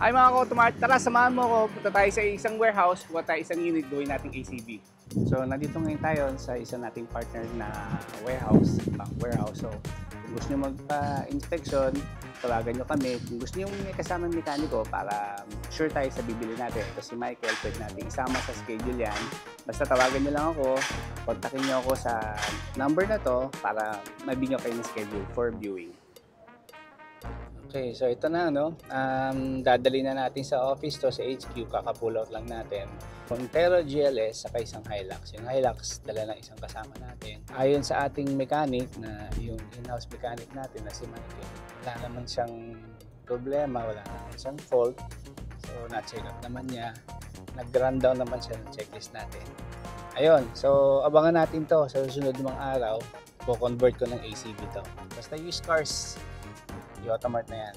Ay mga Automart, tara samahan mo ko. Punta tayo sa isang warehouse, kuha tayo isang unit, gawin nating ACV. So nandito ngayon tayo sa isa nating partner na warehouse, bank warehouse. So kung gusto nyo magpa-inspection, tawagan nyo kami. Kung gusto nyo may kasamang mekaniko para sure tayo sa bibili natin. Ito si Michael, pwede natin isama sa schedule yan. Basta tawagan nyo lang ako, kontakin nyo ako sa number na to para mabigyan kayo ng schedule for viewing. Okay, so ito na, no? Dadali na natin sa office to, sa HQ, kaka-pull out lang natin. Montero GLS saka isang Hilux. Yung Hilux, dala ng isang kasama natin. Ayon sa ating mechanic, na yung in-house mechanic natin na si Michael, wala naman siyang problema, wala naman siyang fault. So, na-check up naman niya. Nag-run down naman siya ng checklist natin. Ayun, so abangan natin to sa susunod mga araw. Convert ko ng ACV to. Basta used cars, yung Automart na yan.